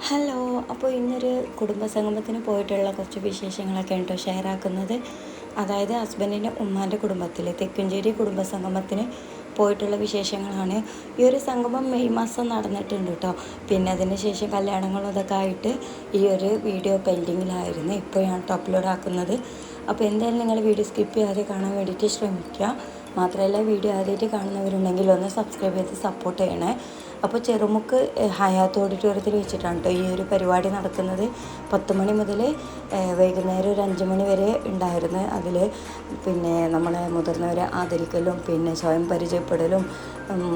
Hello. അപ്പോൾ ഇന്നൊരു കുടുംബസംഗമത്തിന് പോയിട്ടുള്ള കുറച്ച് വിശേഷങ്ങളൊക്കെ ഉണ്ടോ ഷെയർ ആക്കുന്നത്. അതായത് ഹസ്ബൻഡിൻ്റെ ഉമ്മാൻ്റെ കുടുംബത്തിൽ തെക്കുംചേരി കുടുംബസംഗമത്തിന് പോയിട്ടുള്ള വിശേഷങ്ങളാണ്. ഈ ഒരു സംഗമം മെയ് മാസം നടന്നിട്ടുണ്ട് കേട്ടോ. പിന്നെ അതിന് ശേഷം കല്യാണങ്ങളും ഇതൊക്കെ ആയിട്ട് ഈ ഒരു വീഡിയോ പെൻഡിങ്ങിലായിരുന്നു. ഇപ്പോഴാണ് അപ്ലോഡ് ആക്കുന്നത്. അപ്പോൾ എന്തായാലും നിങ്ങൾ വീഡിയോ സ്കിപ്പ് ചെയ്യാതെ കാണാൻ വേണ്ടിയിട്ട് ശ്രമിക്കുക. മാത്രമല്ല വീഡിയോ ആദ്യമായിട്ട് കാണുന്നവരുണ്ടെങ്കിൽ ഒന്ന് സബ്സ്ക്രൈബ് ചെയ്ത് സപ്പോർട്ട് ചെയ്യണേ. അപ്പോൾ ചെറുമുക്ക് ഹയാത്ത് ഓഡിറ്റോറിയത്തിൽ വെച്ചിട്ടാണ് കേട്ടോ ഈ ഒരു പരിപാടി നടക്കുന്നത്. 10 മണി മുതൽ വൈകുന്നേരം ഒരു 5 മണി വരെ ഉണ്ടായിരുന്നു. അതിൽ പിന്നെ നമ്മളെ മുതിർന്നവരെ ആദരിക്കലും പിന്നെ സ്വയം പരിചയപ്പെടലും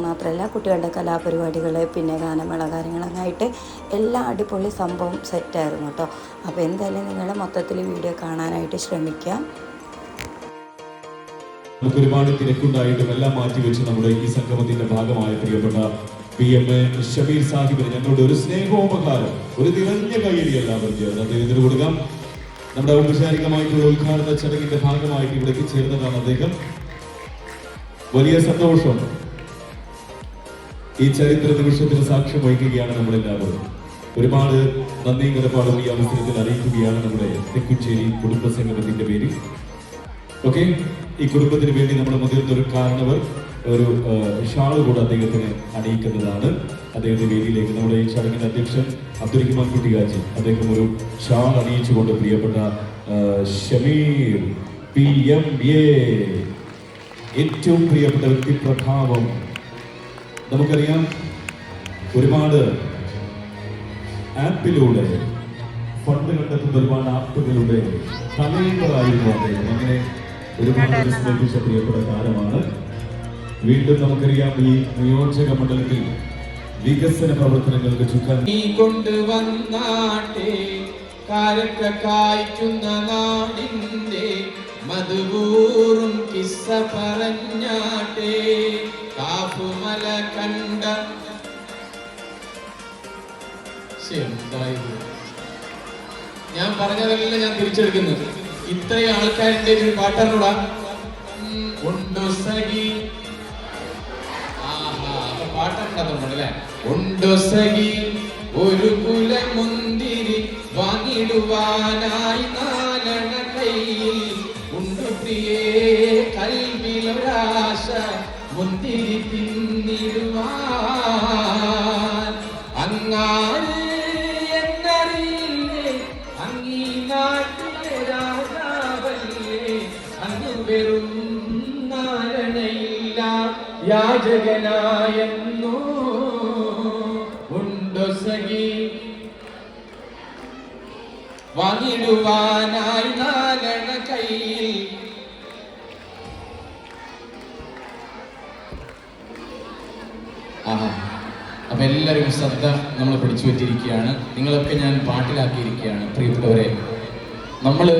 മാത്രമല്ല കുട്ടികളുടെ കലാപരിപാടികൾ പിന്നെ ഗാനമേള കാര്യങ്ങളൊക്കെ ആയിട്ട് എല്ലാ അടിപൊളി സംഭവം സെറ്റായിരുന്നു കേട്ടോ. അപ്പോൾ എന്തായാലും നിങ്ങൾ മൊത്തത്തിൽ വീഡിയോ കാണാനായിട്ട് ശ്രമിക്കുക. നമുക്ക് ഒരുപാട് തിരക്കുണ്ടായിട്ടും എല്ലാം മാറ്റിവെച്ച് നമ്മുടെ ഈ സംഗമത്തിന്റെ ഭാഗമായ പ്രിയപ്പെട്ട PM ഷമീർ സാഹിബിന് ഞങ്ങളുടെ ഒരു സ്നേഹോപകാരം, ഒരു നിറഞ്ഞ കയ്യടി എല്ലാവരും ചേർന്ന് അദ്ദേഹത്തിന് കൊടുക്കാം. നമ്മുടെ ഔപചാരികമായിട്ടുള്ള ഉദ്ഘാടന ചടങ്ങിന്റെ ഭാഗമായിട്ട് ഇവിടെ എത്തിച്ചേർന്നതാണ് അദ്ദേഹം. വലിയ സന്തോഷം. ഈ ചരിത്ര നിമിഷത്തിന് സാക്ഷ്യം വഹിക്കുകയാണ് നമ്മളെല്ലാവരും. ഒരുപാട് നന്ദിയും കടപ്പാടും ഈ അവസരത്തിൽ അറിയിക്കുകയാണ് നമ്മുടെ തെക്കുംചേരി കുടുംബസംഗമത്തിന്റെ പേരിൽ. ഓക്കെ, ഈ കുടുംബത്തിന് വേണ്ടി നമ്മുടെ മുതിർന്ന ഒരു കാരണവർ ഒരു ഷാള് കൂടെ അദ്ദേഹത്തിന് അണിയിക്കുന്നതാണ്. അദ്ദേഹത്തിന്റെ വേദിയിലേക്ക് നമ്മുടെ ഈ ചടങ്ങിന്റെ അധ്യക്ഷൻ അബ്ദുറഹിമാൻ കുട്ടികാജി അദ്ദേഹം ഒരു ഷാൾ അണിയിച്ചുകൊണ്ട് പ്രിയപ്പെട്ട ഷമീർ PMA ഏറ്റവും പ്രിയപ്പെട്ട വ്യക്തിപ്രഭാവം. നമുക്കറിയാം ഒരുപാട് ആപ്പിലൂടെ ഫണ്ട് കണ്ടെത്തുന്ന ഒരുപാട് ആപ്പുകളുടെ തലയിലായിരുന്നു അദ്ദേഹം. അങ്ങനെ ഒരുപാട് വിസ്മയിപ്പിച്ച പ്രിയപ്പെട്ട കാലമാണ്. വീണ്ടും നമുക്കറിയാം ഈ നിയോജക മണ്ഡലത്തിൽ വികസന പ്രവർത്തനങ്ങൾക്ക് ചുക്കാൻ കൊണ്ടുവന്നാട്ടെ കായ്ക്കുന്ന നാടിന്റെ മധുപൂറും കിസ്സ പറഞ്ഞാട്ടെ കാപ്പുമല കണ്ട ഞാൻ പറഞ്ഞതല്ല ഞാൻ തിരിച്ചെടുക്കുന്നത്. ഇത്രയും ആൾക്കാരുടെ ഒരു പാട്ടാണോടാ ഉണ്ടോ സഖി. പാട്ടുണ്ടല്ലേ. ഉണ്ടോ സഖി ഒരു കുലമുന്തിരി വാങ്ങിടുവാനായി 4 കയ്യിൽ ഉണ്ടു പ്രിയേ കൽവിലൊരാശ മുന്തിരി തിന്നിടുവാൻ. അങ്ങാര് എന്നറിയില്ലേ അങ്ങീ നാട്ടിലെ രാജാവല്ലേ അങ്ങ് വെറും നാരണയില്ല യാചകനായെന്നോ. ഉണ്ടോ സഖി വാങ്ങിടുവാനായി 4 കയ്യിൽ. അപ്പൊ എല്ലാവരും ശ്രദ്ധ നമ്മൾ പിടിച്ചു പറ്റിയിരിക്കുകയാണ്. നിങ്ങളൊക്കെ ഞാൻ പാട്ടിലാക്കിയിരിക്കുകയാണ്. പ്രിയപ്പെട്ടവരെ, നമ്മള്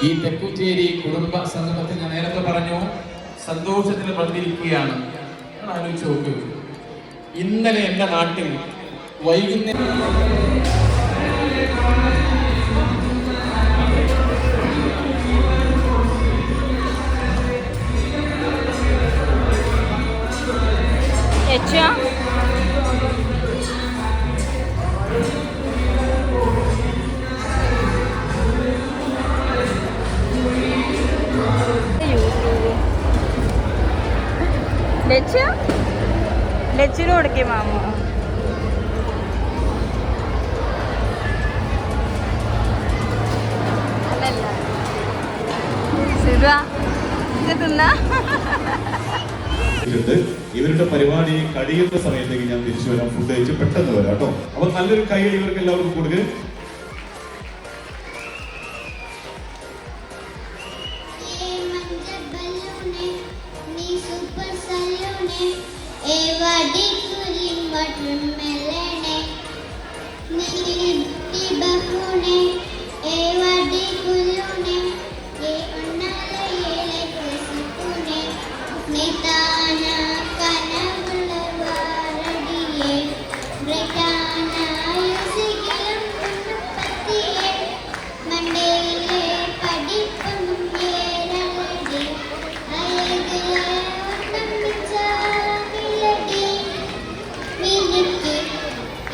ഈ തെക്കുംചേരി കുടുംബ സംഗമത്തിൽ ഞാൻ നേരത്തെ പറഞ്ഞു സന്തോഷത്തിൽ പങ്കെടുക്കുകയാണ്. ആലോചിച്ച് നോക്കൂ, ഇന്നലെ എൻ്റെ നാട്ടിൽ വൈകുന്നേരം ലച്ചിന് കൊടുക്കേ മാമ. ഇവരുടെ പരിപാടി കഴിയുന്ന സമയത്തേക്ക് ഞാൻ തിരിച്ചു വരാം. ഫുഡ് കഴിച്ച് പെട്ടെന്ന് വരാം കേട്ടോ. അപ്പൊ നല്ലൊരു കൈയടി ഇവർക്ക് എല്ലാവർക്കും കൊടുക്കുക.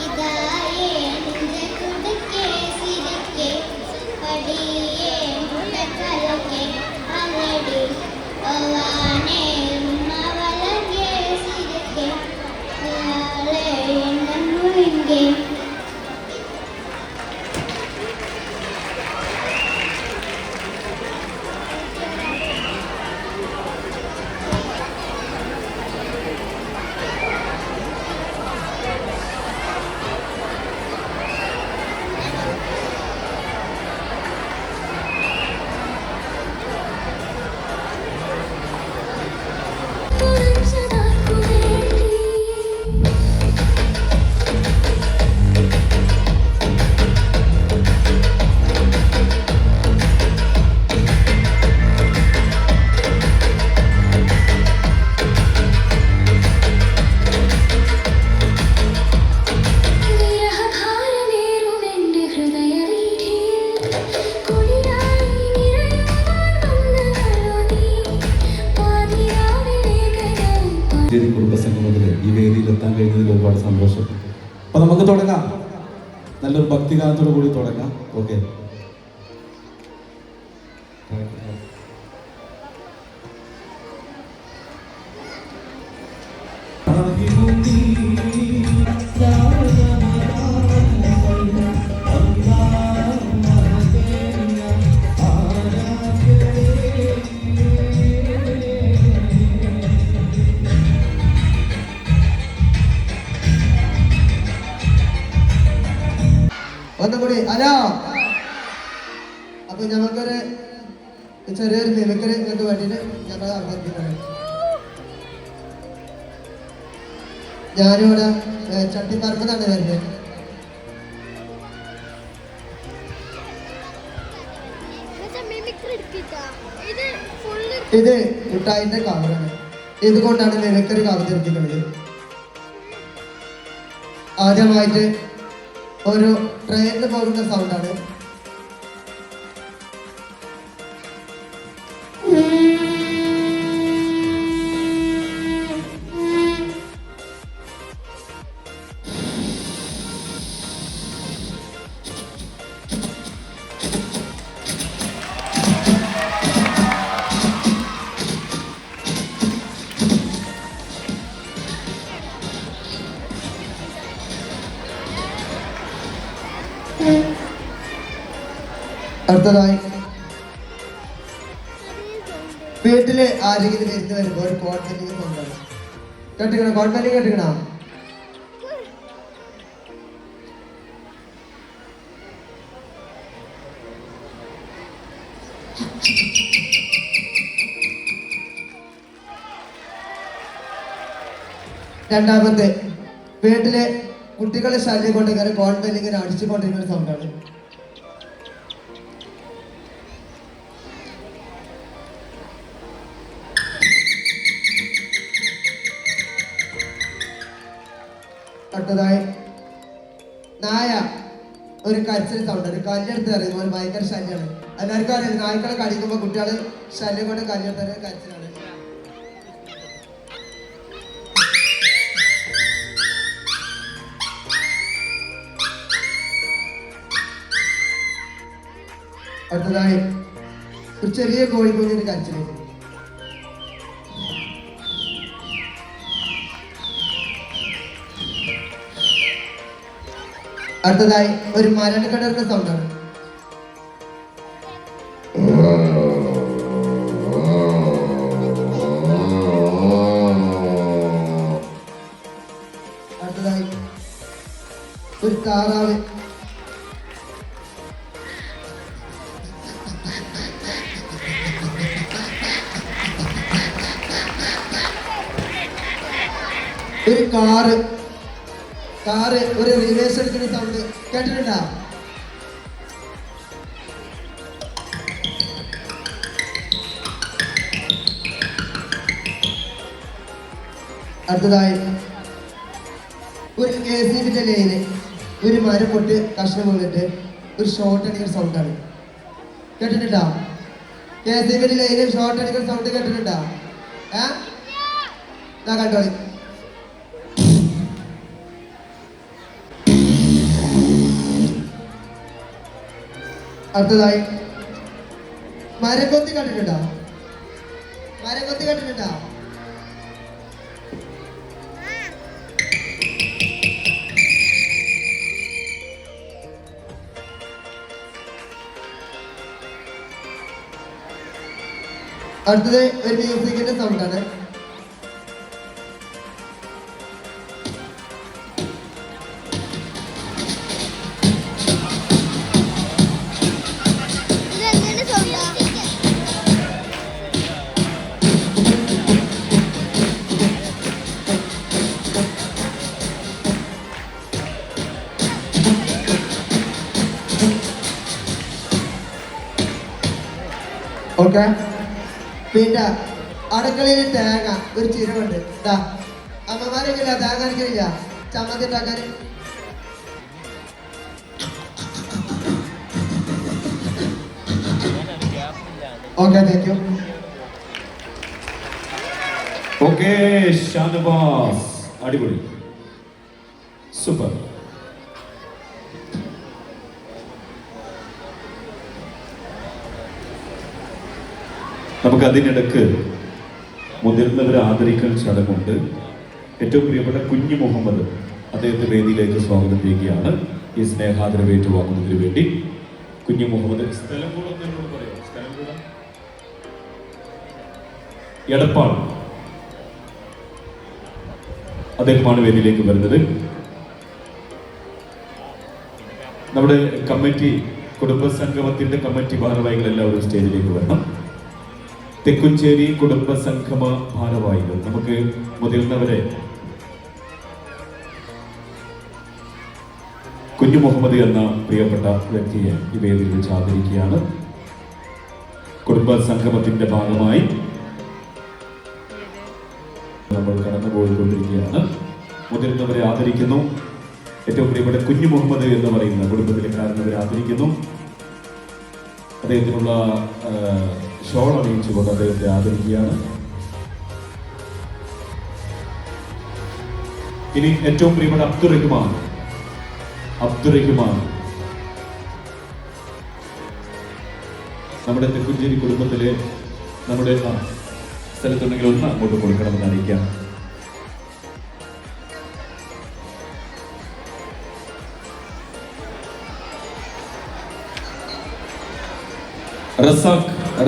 ഇതായേ തുടങ്ങാം. നല്ലൊരു ഭക്തിഗാനത്തോടു കൂടി തുടങ്ങാം. ഓക്കെ. ഒന്നുകൂടി ഹലോ. അപ്പൊ ഞങ്ങൾക്കൊരു ചെറിയൊരു മിമിക്രി നിങ്ങൾക്ക് വേണ്ടിയിട്ട് ഞങ്ങൾ അഭ്യർത്ഥിക്കണം. ഞാനിവിടെ ചട്ടിപ്പറമ്പെന്നാണ് വരുന്നത്. ഇത് മിഠായിന്റെ കവറാണ്. ഇതുകൊണ്ടാണ് മിമിക്രി അവതരിപ്പിക്കുന്നത്. ആദ്യമായിട്ട് ഒരു ട്രെയിനിൽ പോകുന്ന സൗണ്ടാണ്. അടുത്തതായി വീട്ടില് ആരെങ്കിലും ഇരുന്ന് വരുമ്പോൾ ഒരു കോട്ട് ബെല്ലിങ് സൗണ്ടാണ്. കേട്ടിക്കണോ? കോട്ട് ബെല്ലിങ് കേട്ടിക്കണോ? രണ്ടാമത്തെ വീട്ടിലെ കുട്ടികളെ ശല്യം കൊണ്ട് ഇങ്ങനെ കോട്ട് ബെല്ലിങ്ങനെ അടിച്ചുകൊണ്ടിരിക്കുന്ന സൗണ്ടാണ്. അടുത്തതായി നായ ഒരു കരച്ചിൽ സൗണ്ട്. ഒരു കല്ലെടുത്ത് അറിയുമ്പോൾ ഒരു ഭയങ്കര ശല്യമാണ്. എല്ലാവർക്കും അറിയാം, നായ്ക്കളെ കടിക്കുമ്പോൾ കുട്ടികൾ ശല്യം കൊണ്ട് കല്ലെടുത്ത് കരച്ചിലാണ്. അടുത്തതായി ഒരു ചെറിയ കോഴിക്കുഞ്ഞിന്റെ കരച്ചിൽ. അടുത്തതായി ഒരു മരണക്കിടറിന്റെ സൗണ്ടാണ്. അടുത്തതായി ഒരു താറാവ്. ഒരു കാറ് ഒരു റിവേഴ്സ് എടുക്കുന്ന സൗണ്ട് കേട്ടിട്ടുണ്ടോ? അടുത്തതായി ഒരു KCBന്റെ ലൈന് ഒരു മരം പൊട്ട് കഷ്ണം വീണിട്ട് ഒരു ഷോർട്ട് അടിക്കുന്ന സൗണ്ടാണ്. കേട്ടിട്ടുണ്ടോ? KCBന്റെ ലൈന് ഷോർട്ട് അടിക്കുന്ന സൗണ്ട് കേട്ടിട്ടുണ്ടോ? കണ്ടോളി. അടുത്തതായി മരക്കൊത്തി കണ്ടിട്ടുണ്ടോ? മരക്കൊത്തി കണ്ടിട്ടുണ്ടോ? അടുത്തത് ഒരു മ്യൂസിക്കിന്റെ സൗണ്ടാണ്. ഓക്കെ. പിന്നെ അടുക്കളയിൽ തേങ്ങ ഒരു ചിരവുണ്ട്. ഇതാ അമ്മമാരൊക്കെയില്ല തേങ്ങ അരക്കില്ല ചമ്മന്തി ഉണ്ടാക്കാൻ. Okay, thank you. Okay Shanavas, അടിപൊളി, സൂപ്പർ. നമുക്ക് അതിനിടക്ക് മുതിർന്നവരെ ആദരിക്കൽ ചടങ്ങുണ്ട്. ഏറ്റവും പ്രിയപ്പെട്ട കുഞ്ഞു മുഹമ്മദ് അദ്ദേഹത്തെ വേദിയിലേക്ക് സ്വാഗതം ചെയ്യുകയാണ്. ഈ സ്നേഹാദരവ് ഏറ്റുവാങ്ങുന്നതിന് വേണ്ടി കുഞ്ഞു മുഹമ്മദ് സ്ഥലം കൂടെ ഒന്ന് എന്നോട് പറയാമോ? സ്ഥലം കൂടെ എടപ്പാൾ അദ്ദേഹമാണ് വേദിയിലേക്ക് വരുന്നത്. നമ്മുടെ കമ്മിറ്റി കുടുംബസംഗമത്തിന്റെ കമ്മിറ്റി ഭാരവാഹികൾ എല്ലാവരും സ്റ്റേജിലേക്ക് വരണം. തെക്കുംചേരി കുടുംബസംഗമ ഭാരവാഹികൾ നമുക്ക് മുതിർന്നവരെ കുഞ്ഞു മുഹമ്മദ് എന്ന പ്രിയപ്പെട്ട വ്യക്തിയെ ഈ വേദിയിൽ വെച്ച് ആദരിക്കുകയാണ്. കുടുംബസംഗമത്തിന്റെ ഭാഗമായി നമ്മൾ കടന്നുപോയിക്കൊണ്ടിരിക്കുകയാണ്. മുതിർന്നവരെ ആദരിക്കുന്നു. ഏറ്റവും പ്രിയപ്പെട്ട കുഞ്ഞു മുഹമ്മദ് എന്ന് പറയുന്ന കുടുംബത്തിലെ കാരണവരെ ആദരിക്കുന്നു. അദ്ദേഹത്തിനുള്ള ഷോൾ അണിയിച്ചുകൊണ്ട് അദ്ദേഹത്തെ ആദരിക്കുകയാണ്. ഇനി ഏറ്റവും പ്രിയപ്പെട്ട അബ്ദുറഹിമാൻ നമ്മുടെ തെക്കുംചേരി കുടുംബത്തിലെ നമ്മുടെ സ്ഥലത്തുണ്ടെങ്കിൽ ഒന്ന് അങ്ങോട്ട് കൊടുക്കണമെന്ന് അറിയിക്കാം.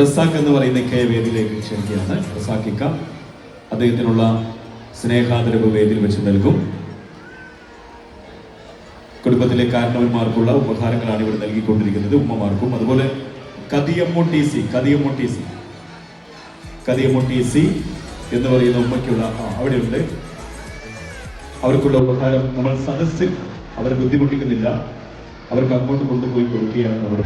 റസാഖ് എന്ന് പറയുന്ന കെ വേദിയിലേക്ക് ക്ഷണിക്കുകയാണ്. റസാഖിക്ക അദ്ദേഹത്തിനുള്ള സ്നേഹാദരവ് വേദിയിൽ വെച്ച് നൽകും. കുടുംബത്തിലെ കാരണവന്മാർക്കുള്ള ഉപഹാരങ്ങളാണ് ഇവിടെ നൽകിക്കൊണ്ടിരിക്കുന്നത്, ഉമ്മമാർക്കും. അതുപോലെ കദിയമ്മു ടി സി എന്ന് പറയുന്ന ഉമ്മയ്ക്കുള്ള അവിടെയുണ്ട്. അവർക്കുള്ള ഉപഹാരം നമ്മൾ സദസ്സിൽ അവരെ ബുദ്ധിമുട്ടിക്കുന്നില്ല, അവർക്ക് അങ്ങോട്ട് കൊണ്ടുപോയി കൊടുക്കുകയാണ് നമ്മൾ.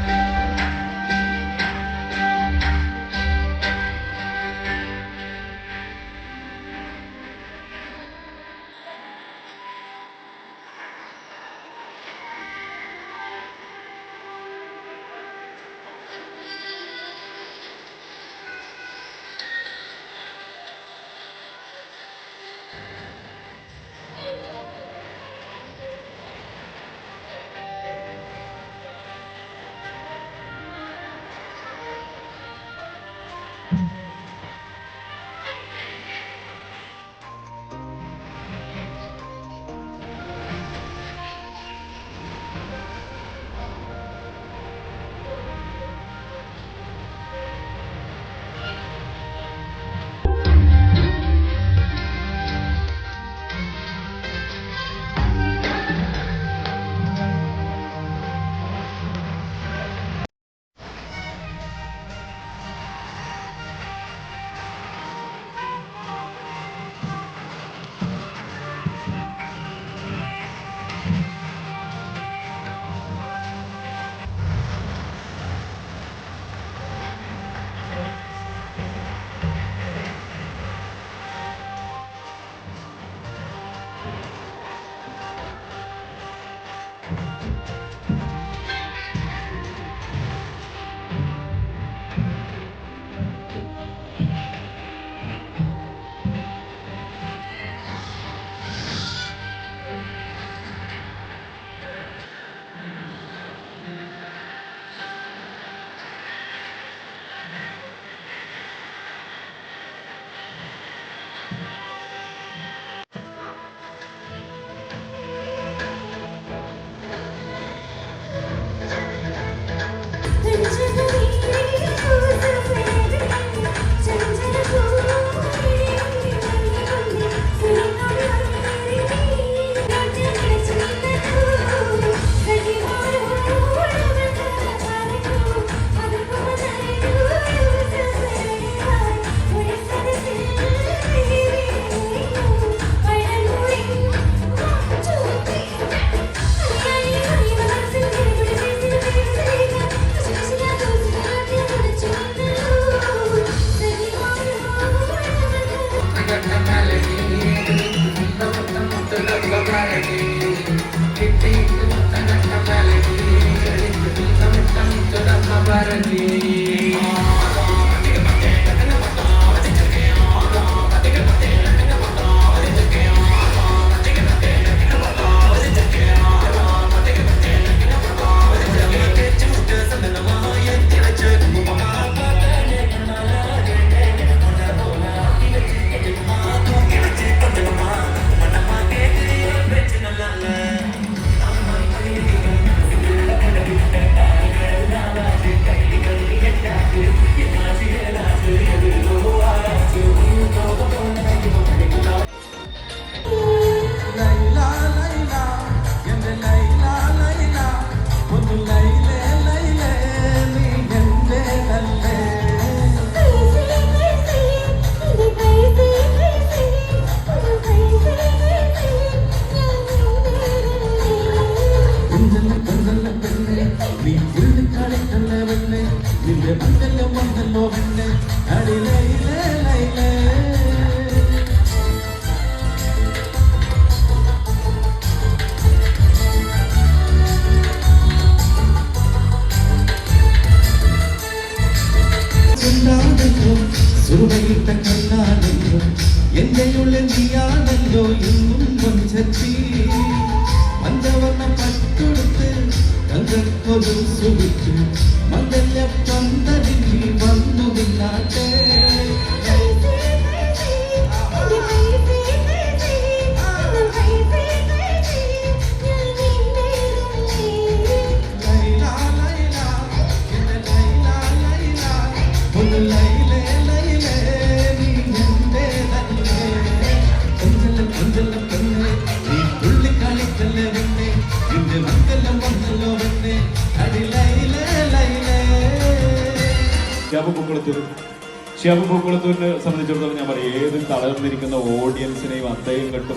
ഷിയാബ് പൂക്കുളത്തൂരിനെ സംബന്ധിച്ചിടത്തോളം ഞാൻ പറയും, ഏത് തളർന്നിരിക്കുന്ന ഓഡിയൻസിനെയും അദ്ദേഹം കണ്ട്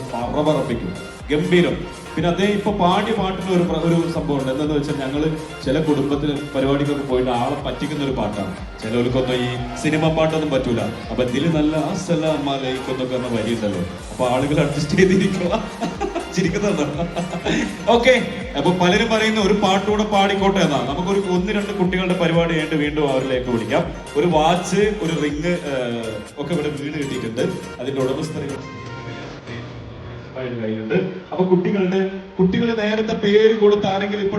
പറപ്പിക്കും, ഗംഭീരം. പിന്നെ അദ്ദേഹം ഇപ്പൊ പാടിയ പാട്ടിന് ഒരു സംഭവം ഉണ്ട്. എന്താന്ന് വെച്ചാൽ ഞങ്ങള് ചില കുടുംബത്തിന് പരിപാടിക്കൊക്കെ പോയിട്ട് ആളെ പറ്റിക്കുന്ന ഒരു പാട്ടാണ്. ചിലവർക്കൊന്നും ഈ സിനിമ പാട്ടൊന്നും പറ്റൂല. അപ്പൊ ഇതില് നല്ല അസ്സലാമലൈക്കൊന്നൊക്കെ പറഞ്ഞ വരിയുണ്ടല്ലോ, അപ്പൊ ആളുകൾ അഡ്ജസ്റ്റ് ചെയ്തിരിക്കുക. ചിരിക്കുന്നുണ്ടോ? ഓക്കെ, അപ്പൊ പലരും പറയുന്ന ഒരു പാട്ടുകൂടെ പാടിക്കോട്ടെ എന്നാ. നമുക്കൊരു 1-2 കുട്ടികളുടെ പരിപാടി ആയിട്ട് വീണ്ടും അവരിലേക്ക് വിളിക്കാം. ഒരു വാച്ച്, ഒരു റിങ് ഒക്കെ ഇവിടെ വീട് കിട്ടിയിട്ടുണ്ട്. അതിന്റെ ഉടമസ്ഥരെ കയ്യിലുണ്ട്. അപ്പൊ കുട്ടികൾ നേരത്തെ പേര് കൊടുത്ത് ആരെങ്കിലും ഇപ്പൊ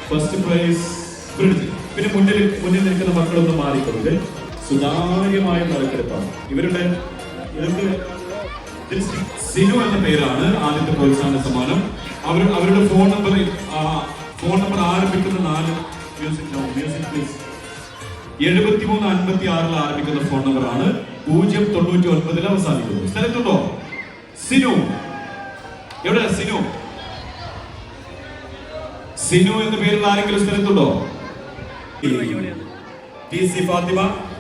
ഫസ്റ്റ് പ്രൈസ് പിന്നെ മുന്നിൽ നിൽക്കുന്ന മക്കളൊന്നും മാറിക്കൊണ്ട് സുതാര്യമായ നറുക്കെടുപ്പാണ് ഇവരുടെ. സിനു എന്ന പേരാണ് ആദ്യത്തെ പ്രോത്സാഹന സമ്മാനം. അവരുടെ ഫോൺ നമ്പർ ആരംഭിക്കുന്ന 4 മ്യൂസിക് പ്ലീസ് 7356 ആരംഭിക്കുന്ന ഫോൺ നമ്പറാണ്. 099 അവസാനിക്കുന്നു. സ്ഥലത്തുണ്ടോ സിനു? എവിടെ സിനു എന്ന പേരുള്ള ആരെങ്കിലും സ്ഥലത്തുണ്ടോ? TC ഫാത്തിമ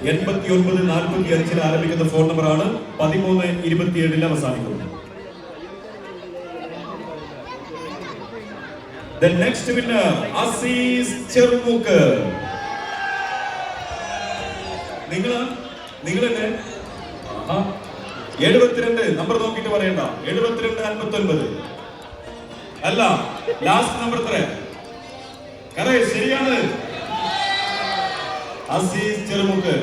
8945 ആരംഭിക്കുന്ന ഫോൺ നമ്പറാണ്. 1327 അവസാനിക്കുന്നു. The next winner, Azeez ചെറുമൂക്ക്. നിങ്ങളല്ലേ 72 നമ്പർ നോക്കിയിട്ട് പറയണ്ട. 7259 അല്ല, ലാസ്റ്റ് നമ്പർ എത്ര? ശരിയാണ്, അസീസ് ചെറുമുക്ക്.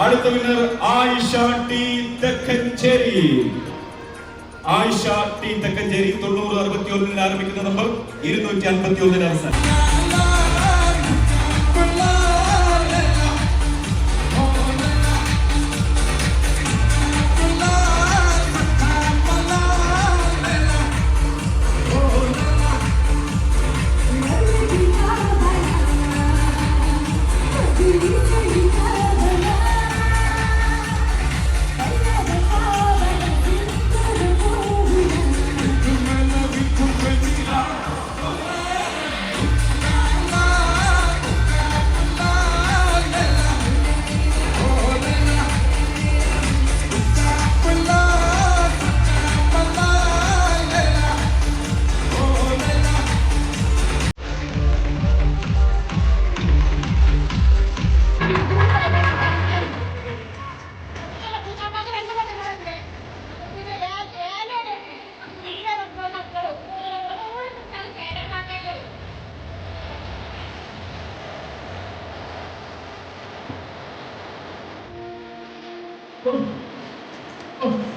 അടുത്ത വിന്നർ ആയിഷ ടി തെക്കഞ്ചേരി. 9061 ആരംഭിക്കുന്ന നമ്പർ 251 അവസാനം. Oh.